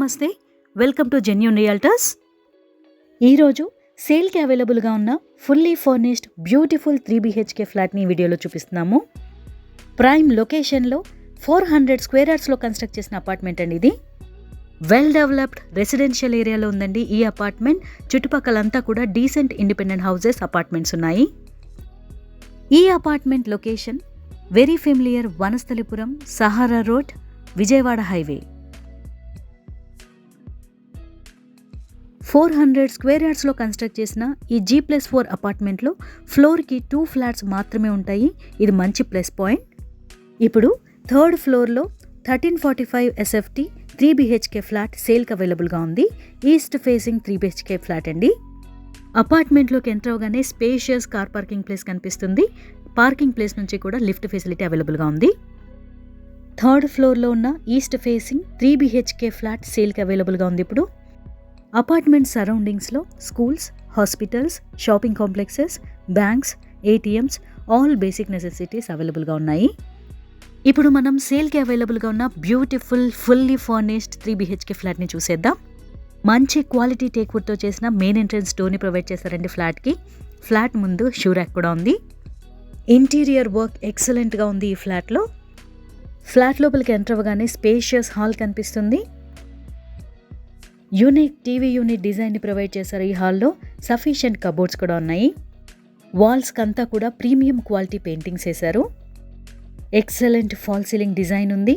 నమస్తే. Welcome to genuine realtors. ఈరోజు సేల్కి అవైలబుల్గా ఉన్న ఫుల్లీ ఫర్నిష్డ్ బ్యూటిఫుల్ 3 BHK ఫ్లాట్ని వీడియోలో చూపిస్తున్నాము. ప్రైమ్ లొకేషన్లో 400 స్క్వేర్ యార్డ్స్లో కన్స్ట్రక్ట్ చేసిన అపార్ట్మెంట్ అండి. ఇది వెల్ డెవలప్డ్ రెసిడెన్షియల్ ఏరియాలో ఉందండి ఈ అపార్ట్మెంట్. చుట్టుపక్కలంతా కూడా డీసెంట్ ఇండిపెండెంట్ హౌసెస్ అపార్ట్మెంట్స్ ఉన్నాయి. ఈ apartment location very familiar Vanasthalipuram, Sahara road, Vijayawada highway. 400 square యార్డ్స్లో కన్స్ట్రక్ట్ చేసిన ఈ G+4 అపార్ట్మెంట్లో ఫ్లోర్కి 2 ఫ్లాట్స్ మాత్రమే ఉంటాయి. ఇది మంచి ప్లస్ పాయింట్. ఇప్పుడు థర్డ్ ఫ్లోర్లో 1345 SFT 3 BHK ఫ్లాట్ సేల్కి అవైలబుల్గా ఉంది. ఈస్ట్ ఫేసింగ్ 3 BHK ఫ్లాట్ అండి. అపార్ట్మెంట్లోకి ఎంటర్ అవగానే స్పేషియస్ కార్ పార్కింగ్ ప్లేస్ కనిపిస్తుంది. పార్కింగ్ ప్లేస్ నుంచి కూడా లిఫ్ట్ ఫెసిలిటీ అవైలబుల్గా ఉంది. థర్డ్ ఫ్లోర్లో ఉన్న ఈస్ట్ ఫేసింగ్ 3 BHK ఫ్లాట్ సేల్కి అవైలబుల్గా ఉంది. ఇప్పుడు అపార్ట్మెంట్ సరౌండింగ్స్లో schools, hospitals, shopping complexes, banks, ATMs, all basic necessities అవైలబుల్గా ఉన్నాయి. ఇప్పుడు మనం సేల్కి అవైలబుల్గా ఉన్న బ్యూటిఫుల్ ఫుల్లీ ఫర్నిష్డ్ 3 BHK ఫ్లాట్ని చూసేద్దాం. మంచి క్వాలిటీ టేక్వుడ్తో చేసిన మెయిన్ ఎంట్రన్స్ డోర్ని ప్రొవైడ్ చేశారండి ఫ్లాట్కి. ఫ్లాట్ ముందు షూ ర్యాక్ కూడా ఉంది. ఇంటీరియర్ వర్క్ ఎక్సలెంట్గా ఉంది ఈ ఫ్లాట్లో. ఫ్లాట్ లోపలికి ఎంటర్ అవ్వగానే స్పేషియస్ హాల్ కనిపిస్తుంది. యూనిక్ టీవీ యూనిట్ డిజైన్ని ప్రొవైడ్ చేశారు ఈ హాల్లో. సఫిషియెంట్ కబోర్డ్స్ కూడా ఉన్నాయి. వాల్స్కి అంతా కూడా ప్రీమియం క్వాలిటీ పెయింటింగ్స్ వేశారు. ఎక్సలెంట్ ఫాల్ సీలింగ్ డిజైన్ ఉంది.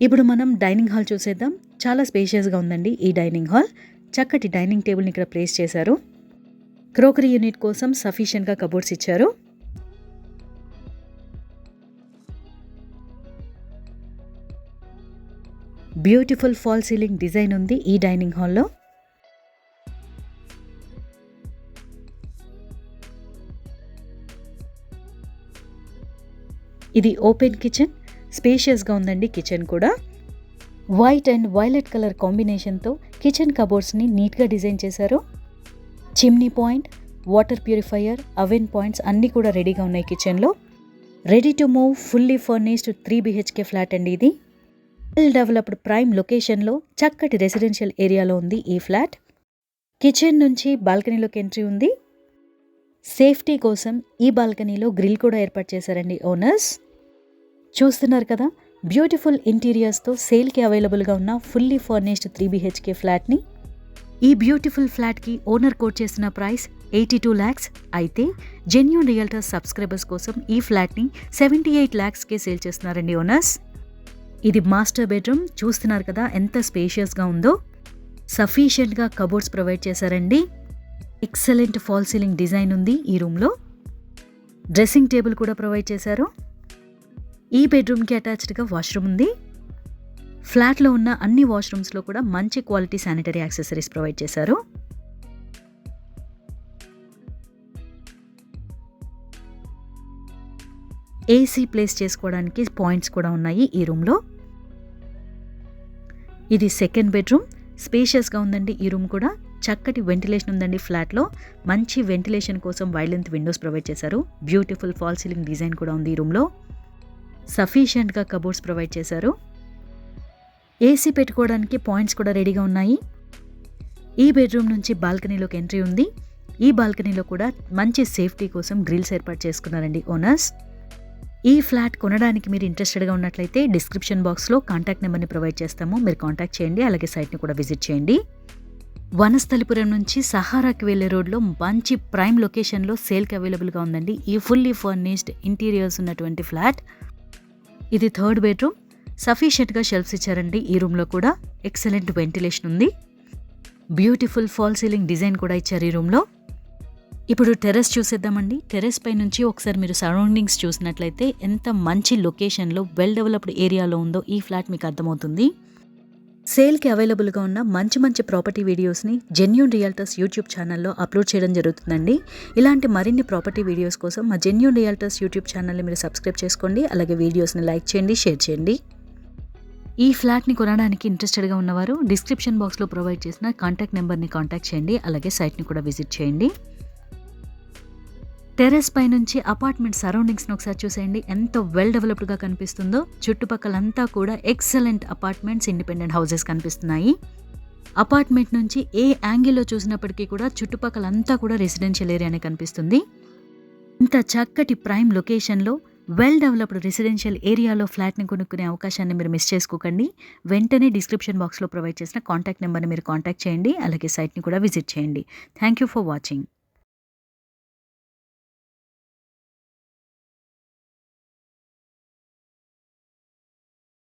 ఇప్పుడు మనం డైనింగ్ హాల్ చూసేద్దాం. చాలా స్పేషియస్గా ఉందండి ఈ డైనింగ్ హాల్. చక్కటి డైనింగ్ టేబుల్ని ఇక్కడ ప్లేస్ చేశారు. క్రోకరీ యూనిట్ కోసం సఫిషియెంట్గా కబోర్డ్స్ ఇచ్చారు. బ్యూటిఫుల్ ఫాల్ సీలింగ్ డిజైన్ ఉంది ఈ డైనింగ్ హాల్లో. ఇది ఓపెన్ కిచెన్. స్పేషియస్గా ఉందండి కిచెన్ కూడా. వైట్ అండ్ వైలెట్ కలర్ కాంబినేషన్తో కిచెన్ కబోర్డ్స్ని నీట్గా డిజైన్ చేశారు. Chimney point, water purifier, oven points అన్నీ కూడా రెడీగా ఉన్నాయి కిచెన్లో. Ready to move fully furnished 3 BHK flat అండి ఇది. వెల్ డెవలప్డ్ ప్రైమ్ లొకేషన్లో చక్కటి రెసిడెన్షియల్ ఏరియాలో ఉంది ఈ ఫ్లాట్. కిచెన్ నుంచి బాల్కనీలోకి ఎంట్రీ ఉంది. సేఫ్టీ కోసం ఈ బాల్కనీలో గ్రిల్ కూడా ఏర్పాటు చేశారండి ఓనర్స్. చూస్తున్నారు కదా బ్యూటిఫుల్ ఇంటీరియర్స్తో సేల్కి అవైలబుల్గా ఉన్న ఫుల్లీ ఫర్నిష్డ్ 3 BHK ఫ్లాట్ని. ఈ బ్యూటిఫుల్ ఫ్లాట్కి ఓనర్ కోట్ చేసిన ప్రైస్ 82 lakhs. అయితే జెన్యూన్ రియల్టర్స్ సబ్స్క్రైబర్స్ కోసం ఈ ఫ్లాట్ని 78 lakhsకే సేల్ చేస్తున్నారండి ఓనర్స్. ఇది మాస్టర్ బెడ్రూమ్. చూస్తున్నారు కదా ఎంత స్పేషియస్గా ఉందో. సఫిషియెంట్గా కబోర్డ్స్ ప్రొవైడ్ చేశారండి. ఎక్సలెంట్ ఫాల్ సీలింగ్ డిజైన్ ఉంది ఈ రూమ్లో. డ్రెస్సింగ్ టేబుల్ కూడా ప్రొవైడ్ చేశారు. ఈ బెడ్రూమ్కి అటాచ్డ్గా వాష్రూమ్ ఉంది. ఫ్లాట్లో ఉన్న అన్ని వాష్రూమ్స్లో కూడా మంచి క్వాలిటీ శానిటరీ యాక్సెసరీస్ ప్రొవైడ్ చేశారు. AC ప్లేస్ చేసుకోవడానికి పాయింట్స్ కూడా ఉన్నాయి ఈ రూమ్లో. ఇది సెకండ్ బెడ్రూమ్. స్పేషియస్గా ఉందండి ఈ రూమ్ కూడా. చక్కటి వెంటిలేషన్ ఉందండి ఫ్లాట్లో. మంచి వెంటిలేషన్ కోసం వైడ్ లెంత్ విండోస్ ప్రొవైడ్ చేశారు. బ్యూటిఫుల్ ఫాల్ సీలింగ్ డిజైన్ కూడా ఉంది ఈ రూమ్లో. సఫిషియెంట్గా కబోర్డ్స్ ప్రొవైడ్ చేశారు. AC పెట్టుకోవడానికి పాయింట్స్ కూడా రెడీగా ఉన్నాయి. ఈ బెడ్రూమ్ నుంచి బాల్కనీలోకి ఎంట్రీ ఉంది. ఈ బాల్కనీలో కూడా మంచి సేఫ్టీ కోసం గ్రిల్స్ ఏర్పాటు చేసుకున్నారండి ఓనర్స్. ఈ ఫ్లాట్ కొనడానికి మీరు ఇంట్రెస్టెడ్గా ఉన్నట్లయితే డిస్క్రిప్షన్ బాక్స్లో కాంటాక్ట్ నెంబర్ని ప్రొవైడ్ చేస్తాము. మీరు కాంటాక్ట్ చేయండి. అలాగే సైట్ని కూడా విజిట్ చేయండి. వనస్థలిపురం నుంచి సహారాకి వెళ్ళే రోడ్లో మంచి ప్రైమ్ లొకేషన్లో సేల్కి అవైలబుల్గా ఉందండి ఈ ఫుల్లీ ఫర్నిష్డ్ ఇంటీరియర్స్ ఉన్నటువంటి ఫ్లాట్. ఇది థర్డ్ బెడ్రూమ్. సఫిషియెంట్గా షెల్ఫ్స్ ఇచ్చారండి ఈ రూమ్లో కూడా. ఎక్సలెంట్ వెంటిలేషన్ ఉంది. బ్యూటిఫుల్ ఫాల్ సీలింగ్ డిజైన్ కూడా ఇచ్చారు ఈ రూమ్లో. ఇప్పుడు టెర్రస్ చూసేద్దామండి. టెర్రస్ పై నుంచి ఒకసారి మీరు సరౌండింగ్స్ చూసినట్లయితే ఎంత మంచి లొకేషన్లో వెల్ డెవలప్డ్ ఏరియాలో ఉందో ఈ ఫ్లాట్ మీకు అర్థమవుతుంది. సేల్కి అవైలబుల్గా ఉన్న మంచి మంచి ప్రాపర్టీ వీడియోస్ని జెన్యూన్ రియల్టర్స్ యూట్యూబ్ ఛానల్లో అప్లోడ్ చేయడం జరుగుతుందండి. ఇలాంటి మరిన్ని ప్రాపర్టీ వీడియోస్ కోసం మా జెన్యూన్ రియల్టర్స్ యూట్యూబ్ ఛానల్ని మీరు సబ్స్క్రైబ్ చేసుకోండి. అలాగే వీడియోస్ని లైక్ చేయండి, షేర్ చేయండి. ఈ ఫ్లాట్ని కొనడానికి ఇంట్రెస్టెడ్గా ఉన్నవారు డిస్క్రిప్షన్ బాక్స్లో ప్రొవైడ్ చేసిన కాంటాక్ట్ నెంబర్ని కాంటాక్ట్ చేయండి. అలాగే సైట్ని కూడా విజిట్ చేయండి. టెర్రస్ పైనుంచి అపార్ట్మెంట్ సరౌండింగ్స్‌ని ఒకసారి చూసేయండి. ఎంత వెల్ డెవలప్డ్‌గా కనిపిస్తుందో. చుట్టుపక్కలంతా కూడా ఎక్సలెంట్ అపార్ట్మెంట్స్, ఇండిపెండెంట్ హౌసెస్ కనిపిస్తున్నాయి. అపార్ట్మెంట్ నుంచి ఏ యాంగిల్‌లో చూసినప్పటికీ కూడా చుట్టుపక్కలంతా కూడా రెసిడెన్షియల్ ఏరియానే కనిపిస్తుంది. ఇంత చక్కటి ప్రైమ్ లొకేషన్‌లో వెల్ డెవలప్డ్ రెసిడెన్షియల్ ఏరియాలో ఫ్లాట్‌ని కొనుక్కునే అవకాశాన్ని మీరు మిస్ చేసుకోకండి. వెంటనే డిస్క్రిప్షన్ బాక్స్‌లో ప్రొవైడ్ చేసిన కాంటాక్ట్ నెంబర్‌ని మీరు కాంటాక్ట్ చేయండి. అలాగే సైట్‌ని కూడా విజిట్ చేయండి. Thank you for watching.